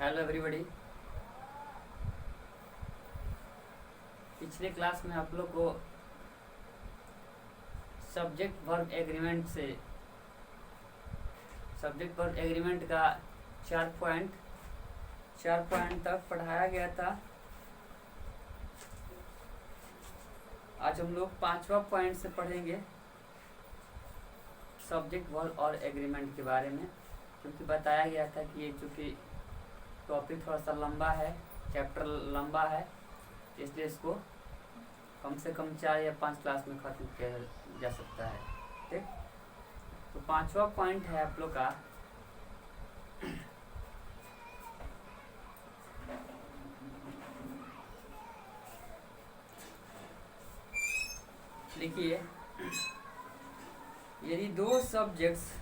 Hello everybody. पिछले class में आप लोग को सब्जेक्ट वर्ब एग्रीमेंट का चार पॉइंट तक पढ़ाया गया था। आज हम लोग 5वां पॉइंट से पढ़ेंगे सब्जेक्ट वर्ब और एग्रीमेंट के बारे में, क्योंकि बताया गया था कि ये चूँकि टॉपिक थोड़ा सा लंबा है, चैप्टर लंबा है, इसलिए इसको कम से कम 4 या 5 क्लास में खत्म किया जा सकता है। ठीक, तो 5वां पॉइंट है आप लोग का लिखिए, यदि दो सब्जेक्ट्स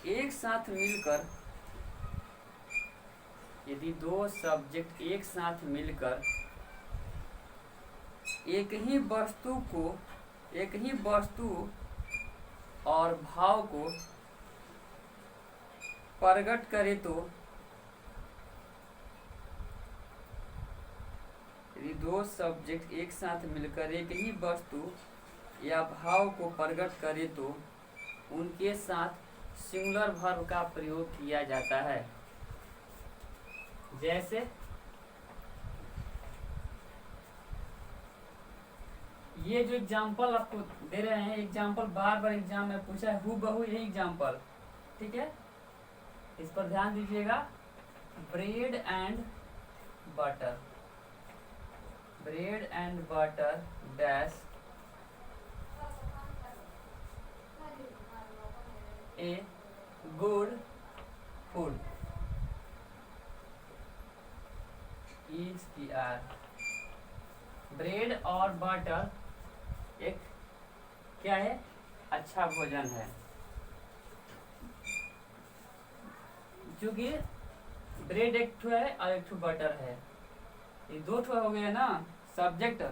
एक साथ मिलकर एक ही वस्तु और भाव को प्रकट करे तो यदि दो सब्जेक्ट एक साथ मिलकर एक ही वस्तु या भाव को प्रकट करे तो उनके साथ सिंगुलर वर्ब का प्रयोग किया जाता है। जैसे ये जो एग्जाम्पल आपको दे रहे हैं, एग्जाम्पल बार एग्जाम में पूछा है, हूबहू यही एग्जाम्पल। ठीक है, इस पर ध्यान दीजिएगा। Bread and butter dash a good food is की आर। ब्रेड और बटर एक क्या है? अच्छा भोजन है। क्योंकि ब्रेड एक ठो है और एक ठो बटर है, ये दो ठो हो गया ना सब्जेक्ट,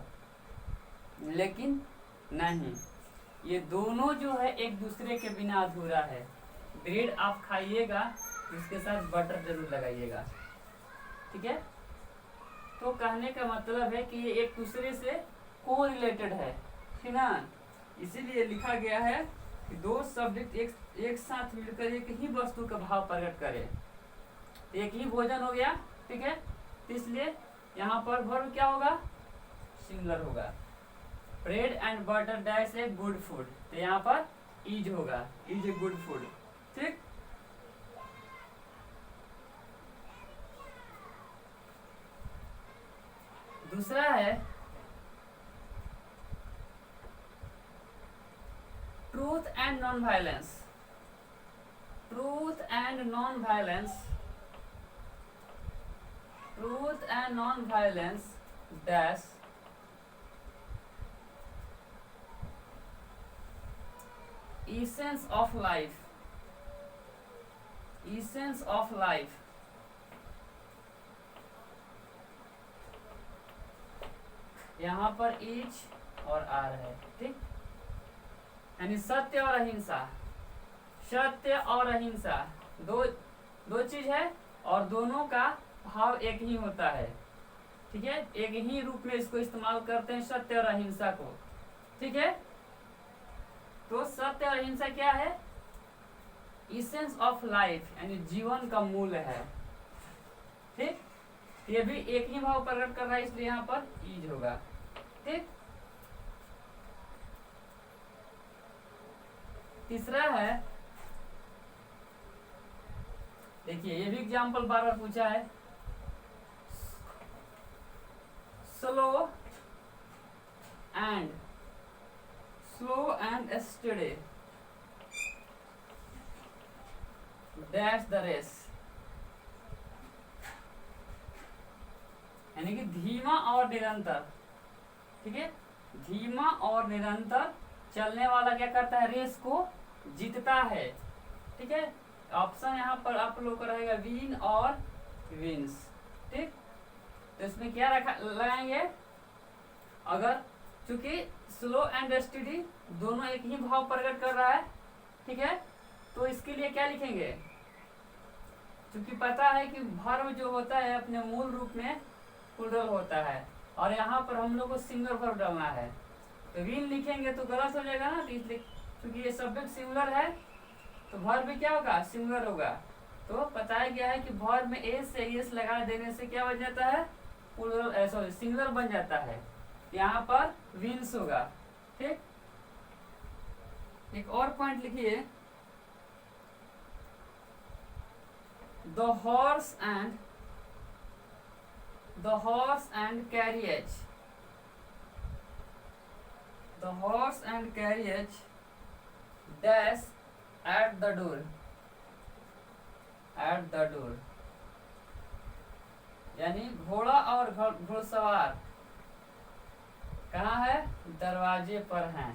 लेकिन नहीं, ये दोनों जो है एक दूसरे के बिना अधूरा है। ब्रेड आप खाइएगा, इसके साथ बटर जरूर लगाइएगा। ठीक है, तो कहने का मतलब है कि ये एक दूसरे से को रिलेटेड है, ठीक ना। इसीलिए लिखा गया है कि दो सब्जेक्ट एक साथ मिलकर एक ही वस्तु का भाव प्रकट करे, एक ही भोजन हो गया। ठीक है, इसलिए यहाँ पर वर्ब क्या होगा? सिंगुलर होगा। Bread and butter dash a good food, तो यहाँ पर इज होगा, इज ए गुड फूड। ठीक, दूसरा है truth and non violence dash essence of life। यहाँ पर इज और आर है। ठीक, यानी सत्य और अहिंसा दो चीज है और दोनों का भाव एक ही होता है। ठीक है, एक ही रूप में इसको इस्तेमाल करते हैं, सत्य और अहिंसा को। ठीक है, तो सत्य और अहिंसा क्या है? इसेंस ऑफ लाइफ, यानी जीवन का मूल है। ठीक, ये भी एक ही भाव प्रकट कर रहा है, इसलिए यहाँ पर इज होगा। ठीक, तीसरा है, देखिए ये भी एग्जाम्पल बार पूछा है। Slow and steady dash the race, यानी कि धीमा और निरंतर। ठीक है, धीमा और निरंतर चलने वाला क्या करता है? रेस को जीतता है। ठीक है, ऑप्शन यहाँ पर आप लोग का रहेगा विन और विंस। ठीक, तो इसमें क्या लगाएंगे? अगर चूंकि स्लो एंड स्टडी दोनों एक ही भाव प्रकट कर रहा है, ठीक है, तो इसके लिए क्या लिखेंगे, क्योंकि पता है कि वर्ब जो होता है अपने मूल रूप में प्लूरल होता है, और यहाँ पर हम लोग को सिंगुलर वर्ब डालना है, तो विल लिखेंगे तो गलत हो जाएगा ना, तो इसलिए क्योंकि ये सब्जेक्ट सिंगुलर है तो वर्ब भी क्या होगा, सिंगुलर होगा। तो बताया गया है कि वर्ब में एस से एस लगा देने से क्या बन जाता है, प्लूरल सॉरी सिंगुलर बन जाता है, यहाँ पर विंस होगा। ठीक, एक और पॉइंट लिखिए, the horse and carriage, the horse and carriage dash at the door, at the door, यानी घोड़ा और घुड़सवार कहाँ है, दरवाजे पर हैं।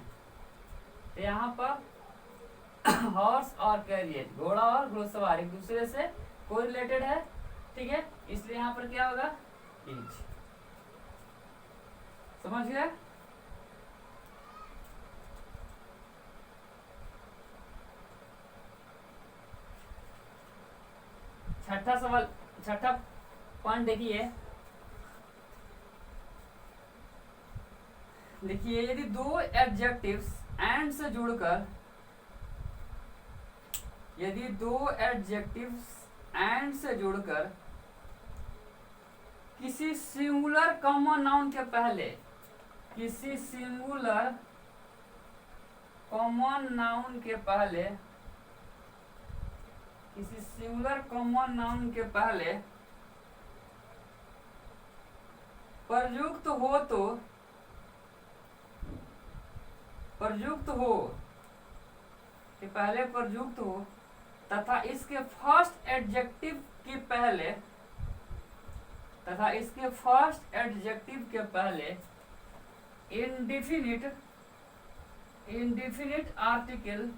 तो यहाँ पर हॉर्स और कैरियर, घोड़ा और घुड़सवार एक दूसरे से कोई रिलेटेड है, ठीक है, इसलिए यहाँ पर क्या होगा, इज। समझ गया। छठा सवाल, छठा पॉइंट देखिए, देखिए यदि दो एडजेक्टिव्स एंड से जुड़कर, यदि दो एडजेक्टिव्स एंड से जुड़कर किसी सिंगुलर कॉमन नाउन के पहले, किसी सिंगुलर कॉमन नाउन के पहले, किसी सिंगुलर कॉमन नाउन के पहले प्रयुक्त हो, तो प्रयुक्त हो कि पहले प्रयुक्त हो तथा इसके फर्स्ट एडजेक्टिव के पहले, तथा इसके फर्स्ट एडजेक्टिव के पहले indefinite, indefinite article,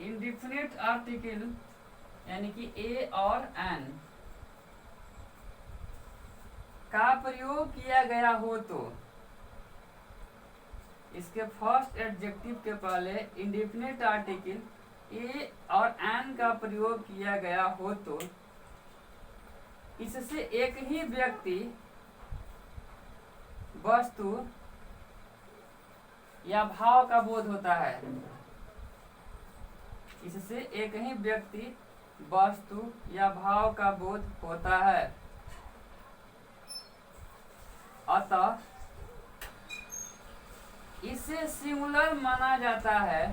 indefinite article यानी कि ए और एन का प्रयोग किया गया हो, तो इसके फर्स्ट एडजेक्टिव के पहले इंडिफिनिट आर्टिकल ए और एन का प्रयोग किया गया हो, तो इससे एक ही व्यक्ति, वस्तु या भाव का बोध होता है, इससे एक ही व्यक्ति, वस्तु या भाव का बोध होता है। अतः इसे सिंगुलर माना जाता है,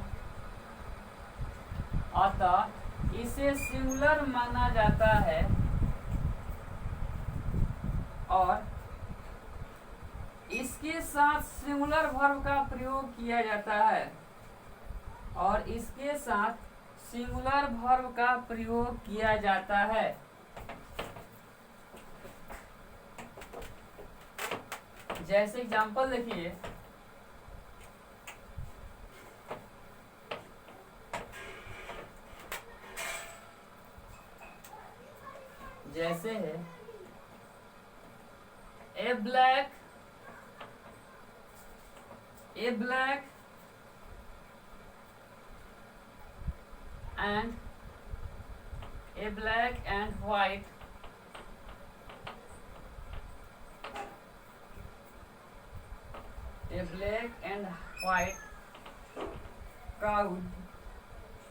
अतः इसे सिंगुलर माना जाता है और इसके साथ सिंगुलर वर्ब का प्रयोग किया जाता है, और इसके साथ सिंगुलर वर्ब का प्रयोग किया जाता है। जैसे एग्जांपल देखिए, जैसे है ए black and a black and white a black and white cow,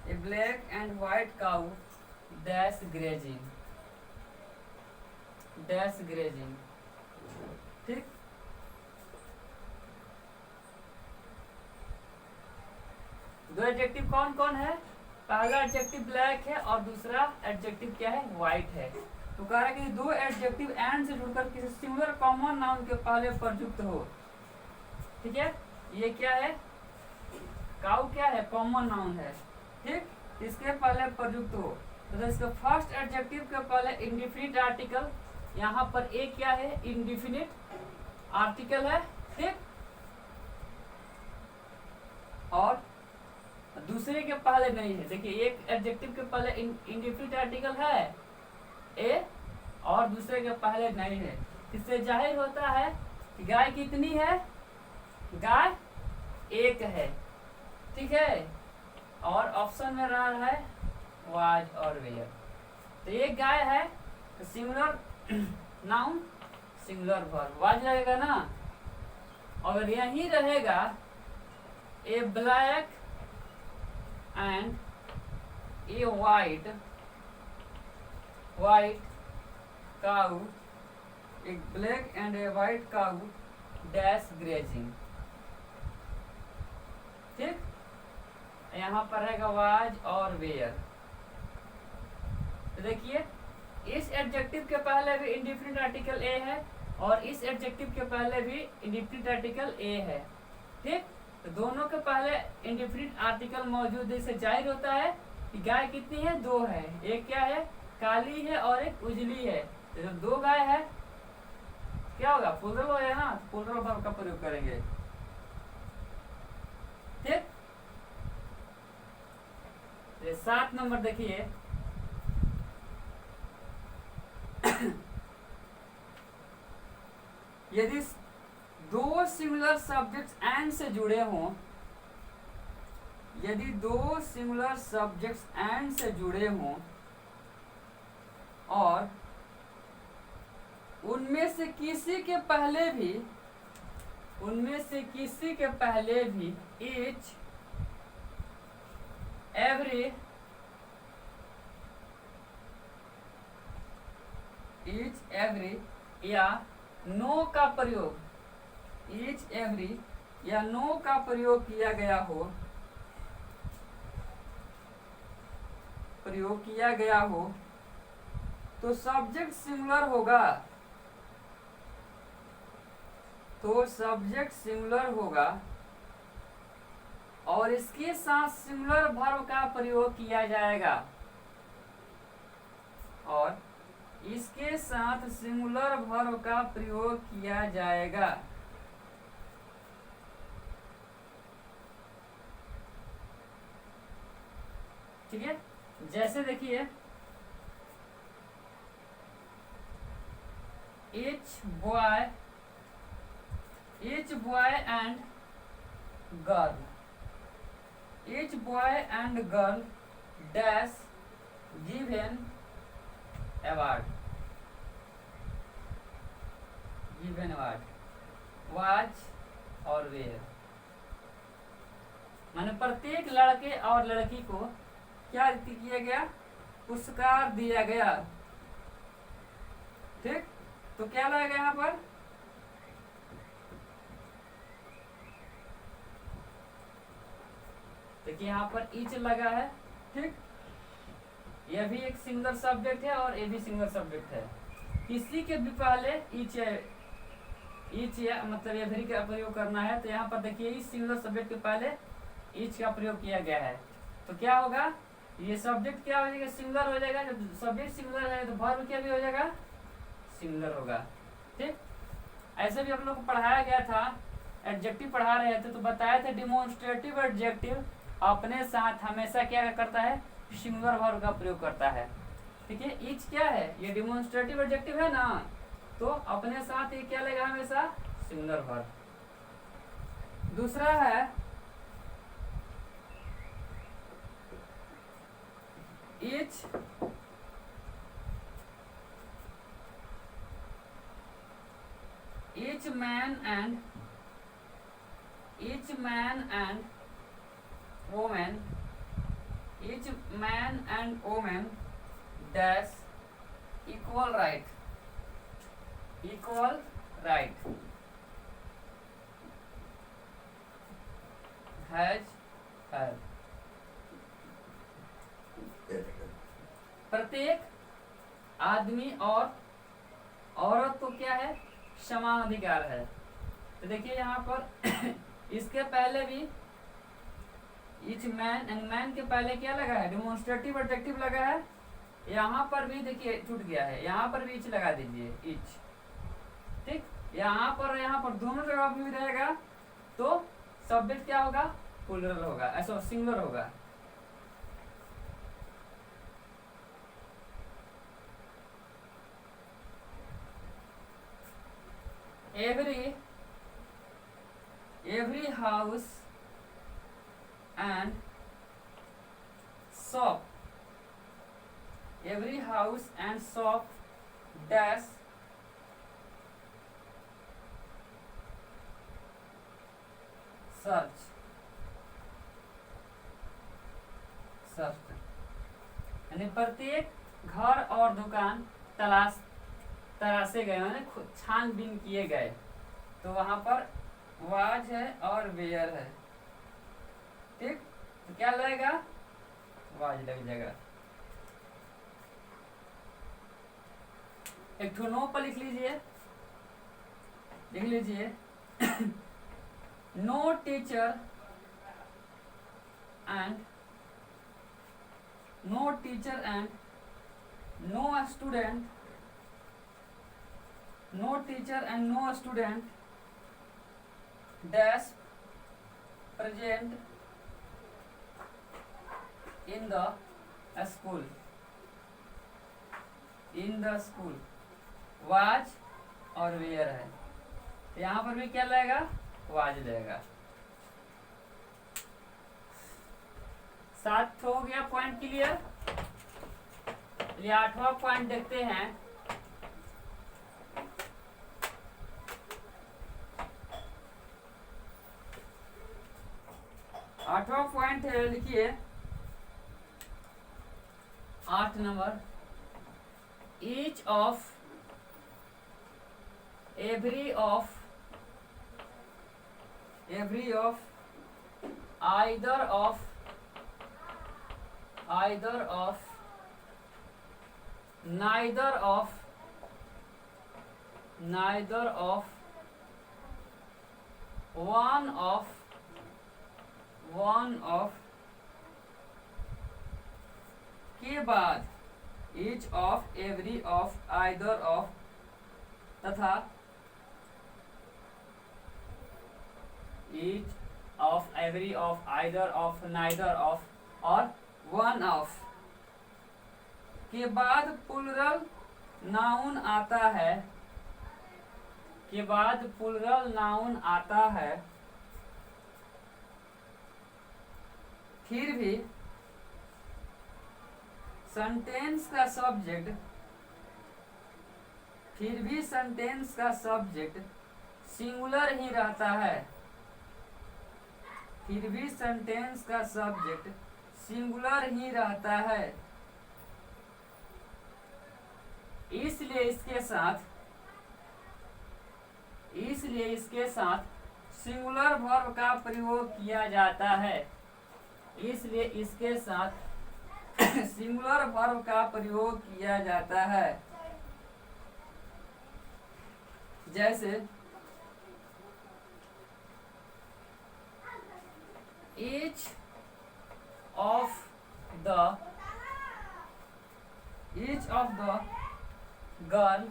a black and white cow dash grazing, dash grazing। ठीक, दो एडजेक्टिव कौन कौन है, पहला एडजेक्टिव ब्लैक है और दूसरा एडजेक्टिव क्या है, व्हाइट है। तो कह रहा है कि दो एडजेक्टिव एंड से जुड़कर किसी सिंगुलर कॉमन नाउन के पहले प्रयुक्त हो, ठीक है, ये क्या है, काउ क्या है, कॉमन नाउन है, ठीक, इसके पहले प्रयुक्त हो, तो इसका फर्स्ट एडजेक्टिव के पहले इंडिफिनिट आर्टिकल, यहाँ पर एक क्या है, इंडिफिनिट आर्टिकल है, ठीक, और दूसरे के पहले नहीं है। देखिए एक एडजेक्टिव के पहले इंडिफिनिट आर्टिकल है ए और दूसरे के पहले नहीं है, इससे जाहिर होता है गाय कितनी है? गाय एक है, ठीक है। और ऑप्शन में रहा है वाज और वेयर। तो एक गाय है, तो singular noun singular verb was रहेगा ना। अगर यही रहेगा ए ब्लैक एंड ए वाइट काऊ, एक black and A white cow dash grazing, ठीक। यहाँ पर रहेगा वाज और वेयर। तो देखिए इस एडजेक्टिव के पहले भी इंडिफिनिट आर्टिकल ए है और इस एडजेक्टिव के पहले भी इंडिफिनिट आर्टिकल ए है, ठीक। तो दोनों के पहले इंडिफिनिट आर्टिकल मौजूद है, इससे जाहिर होता है कि गाय कितनी है? दो है। एक क्या है? काली है और एक उजली है। तो जब दो गाय है क्या होगा? प्लूरल होगा ना, प्लूरल वर्ब का प्रयोग करेंगे, ठीक। 7 नंबर देखिए यदि दो सिमिलर सब्जेक्ट्स एंड से जुड़े हों, यदि दो सिमिलर सब्जेक्ट्स एंड से जुड़े हों और उनमें से किसी के पहले भी each every या नो का प्रयोग, each every या नो का प्रयोग किया गया हो तो सब्जेक्ट सिमिलर होगा, और इसके साथ सिमिलर वर्ब का प्रयोग किया जाएगा, और इसके साथ सिमिलर वर्ब का प्रयोग किया जाएगा। ठीक है, जैसे देखिए each boy and girl dash given award was और were, माने प्रत्येक लड़के और लड़की को क्या किया गया? पुरस्कार दिया गया, ठीक। तो क्या लगेगा यहाँ पर? देखिए यहाँ पर ईच लगा है, ठीक। यह भी एक सिंगुलर सब्जेक्ट है और ये भी सिंगुलर सब्जेक्ट है। किसी के भी पहले ईच या मतलब एवरी का प्रयोग करना है, तो यहाँ पर देखिए इस सिंगुलर सब्जेक्ट के पहले ईच का प्रयोग किया गया है। तो क्या होगा? ये सब्जेक्ट क्या हो जाएगा? सिंगुलर हो जाएगा। जब सब्जेक्ट सिंगुलर है तो वर्ब क्या भी हो जाएगा? सिंगुलर होगा, ठीक। ऐसे भी आप लोग को पढ़ाया गया था, एडजेक्टिव पढ़ा रहे थे तो बताया था डिमोन्स्ट्रेटिव एडजेक्टिव अपने साथ हमेशा क्या करता है? सिंगुलर वर्ब का प्रयोग करता है, ठीक है। ईच क्या है? ये डिमोन्स्ट्रेटिव एडजेक्टिव है ना, तो अपने साथ ये क्या लेगा? हमेशा सिंगुलर वर्ब। दूसरा है each man and woman dash equal right has have। प्रत्येक आदमी और औरत को क्या है? समान अधिकार है। तो देखिए यहाँ पर इसके पहले भी ईच मैन एंड मैन के पहले क्या लगा है? डिमोन्स्ट्रेटिव एडजेक्टिव लगा है। यहाँ पर भी देखिए छूट गया है, यहाँ पर भी ईच लगा दीजिए, ईच, ठीक। यहाँ पर दोनों जगह भी रहेगा तो सब्जेक्ट क्या होगा? प्लूरल होगा, ऐसा सिंगुलर होगा। every house and shop, every house and shop dash search, search यानी प्रत्येक घर और दुकान तलाशे गए, माने छानबीन किए गए, तो वहां पर वाज है और वेयर है, ठीक। तो क्या लगेगा, वाज लग जाएगा। एक ठो नो पर लिख लीजिए, लिख लीजिए no teacher and no teacher and no student, no teacher and no student dash present in the school, in the school was और वेयर है, तो यहां पर भी क्या लगेगा, वाज लगेगा। 7 हो गया पॉइंट क्लियर। चलिए 8वां पॉइंट देखते हैं। 8वां पॉइंट है, लिखिए 8 number, each of every of either of neither of one of के बाद each of every of either of तथा each of every of either of neither of और one of के बाद प्लूरल नाउन आता है, के बाद प्लूरल नाउन आता है, फिर भी सेंटेंस का सब्जेक्ट, फिर भी सेंटेंस का सब्जेक्ट सिंगुलर ही रहता है, फिर भी सेंटेंस का सब्जेक्ट सिंगुलर ही रहता है, इसलिए इसके साथ सिंगुलर वर्ब का प्रयोग किया जाता है, इसलिए इसके साथ सिंगुलर वर्ब का प्रयोग किया जाता है। जैसे each of the girl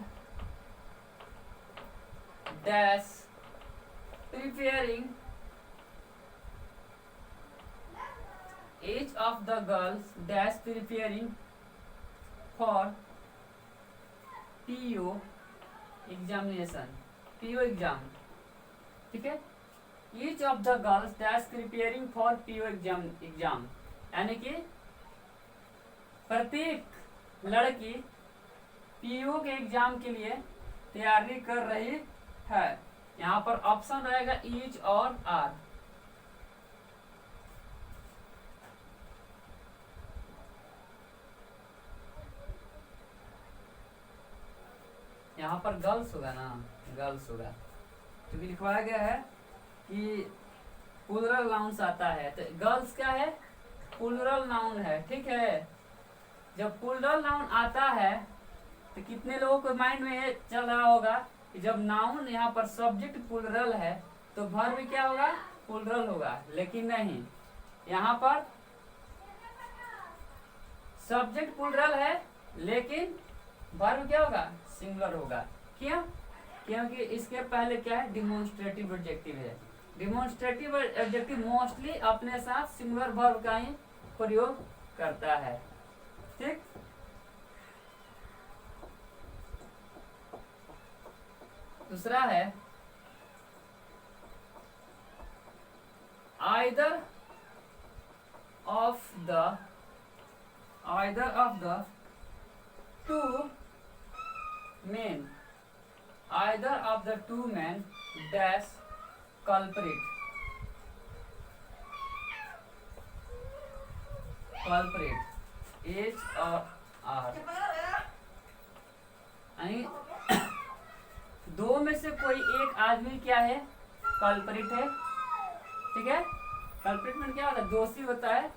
dash preparing, each of the girls dash preparing for PO examination, PO exam, ठीक है। Each of the girls dash preparing for PO exam यानी कि प्रत्येक लड़की PO के एग्जाम के लिए तैयारी कर रही है। यहाँ पर ऑप्शन रहेगा each और are। यहाँ पर गर्ल्स होगा ना, गर्ल्स होगा, क्योंकि लिखवाया गया है कि प्लूरल नाउन्स आता है, तो गर्ल्स क्या है, प्लूरल नाउन है, ठीक है। जब प्लूरल नाउन आता है तो कितने लोगों को माइंड में चल रहा होगा कि जब नाउन यहाँ पर सब्जेक्ट प्लूरल है तो वर्ब क्या होगा, प्लूरल होगा, लेकिन नहीं, यहाँ पर सब्जेक्ट प्लूरल है लेकिन वर्ब क्या होगा, सिंगुलर होगा। क्यों? क्योंकि इसके पहले क्या है, डिमोन्स्ट्रेटिव एडजेक्टिव है। डिमोन्स्ट्रेटिव एडजेक्टिव मोस्टली अपने साथ सिंगुलर वर्ब का ही प्रयोग करता है, ठीक। दूसरा है either of the two main dash culprit H और R, यानी दो में से कोई एक आदमी क्या है, कल्परिट है। ठीक है, कल्परिट में क्या होता है, दोषी होता है।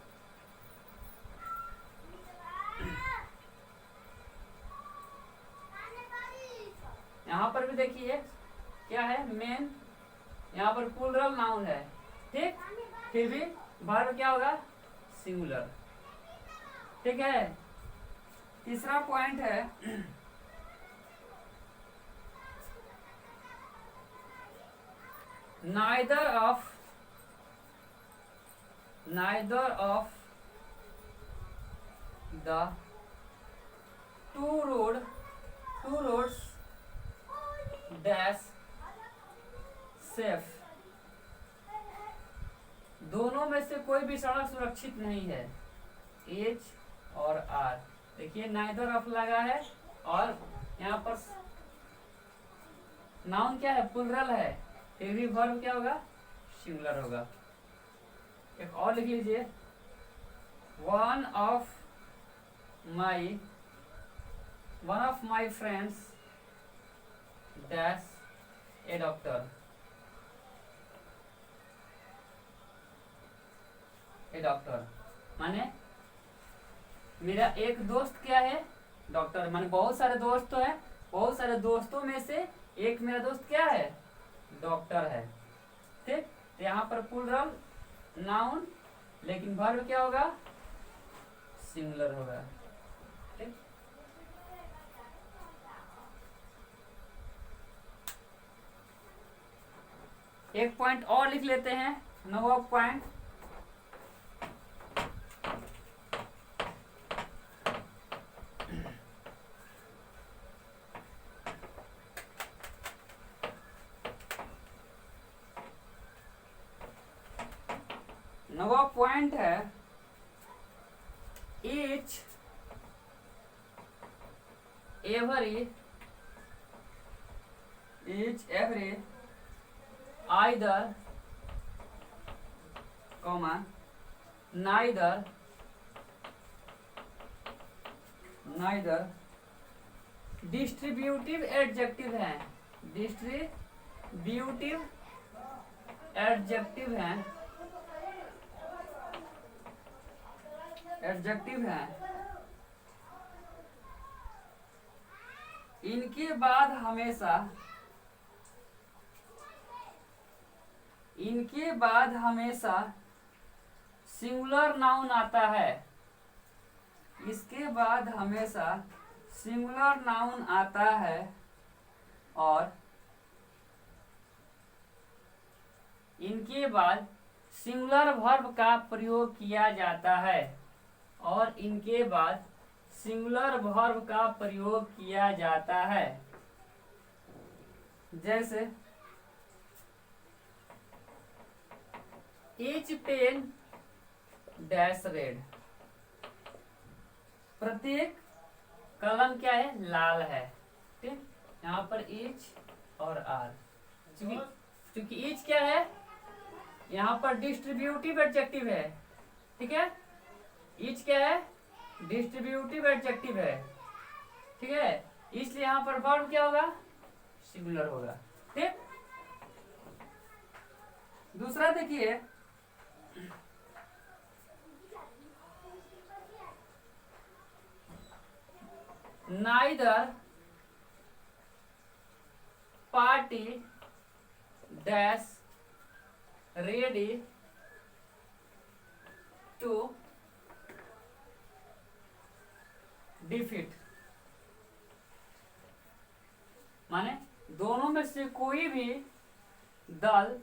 यहाँ पर भी देखिए क्या है, मेन, यहाँ पर प्लूरल नाउन है। ठीक, फिर भी वर्ब क्या होगा, सिंगुलर। ठीक है, तीसरा पॉइंट है neither of the two roads dash safe, दोनों में से कोई भी सड़क सुरक्षित नहीं है। H और R, देखिए neither of लगा है और यहाँ पर नाउन क्या है, प्लूरल है, फिर भी वर्ब क्या होगा, सिंगुलर होगा। एक और लिख लीजिए, one of my friends dash A doctor. माने मेरा एक दोस्त क्या है, डॉक्टर। माने बहुत सारे दोस्त तो है, बहुत सारे दोस्तों में से एक मेरा दोस्त क्या है, डॉक्टर है। ठीक, तो यहाँ पर प्लूरल नाउन, लेकिन वर्ब क्या होगा, सिंगुलर होगा। ठीक, एक पॉइंट और लिख लेते हैं, 9वां पॉइंट। नवा पॉइंट है, each every either comma neither distributive adjective है, डिस्ट्रीब्यूटिव एडजेक्टिव है, इनके बाद हमेशा सिंगुलर नाउन आता है। इसके बाद हमेशा सिंगुलर नाउन आता है और इनके बाद सिंगुलर वर्ब का प्रयोग किया जाता है, और इनके बाद सिंगुलर वर्ब का प्रयोग किया जाता है। जैसे each पेन डैश रेड, प्रत्येक कलम क्या है, लाल है। ठीक, यहाँ पर each और R, क्योंकि each क्या है, यहाँ पर डिस्ट्रीब्यूटिव एडजेक्टिव है। ठीक है, each क्या है, डिस्ट्रीब्यूटिव एडजेक्टिव है। ठीक है, इसलिए यहाँ पर वर्ब क्या होगा, सिंगुलर होगा। ठीक, दूसरा देखिए, neither party dash ready to defeat, माने दोनों में से कोई भी दल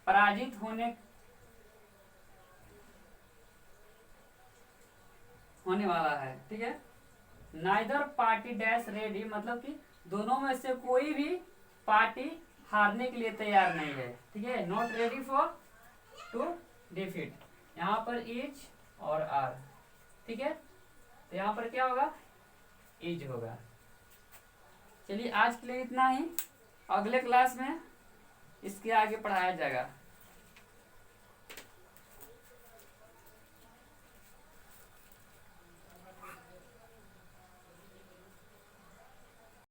पराजित होने वाला है। ठीक है, नाइदर पार्टी डैश रेडी, मतलब कि दोनों में से कोई भी पार्टी हारने के लिए तैयार नहीं है। ठीक है, not ready for to defeat, यहाँ पर इज और आर, ठीक है। तो यहाँ पर क्या होगा, इज होगा। चलिए आज के लिए इतना ही, अगले क्लास में इसके आगे पढ़ाया जाएगा।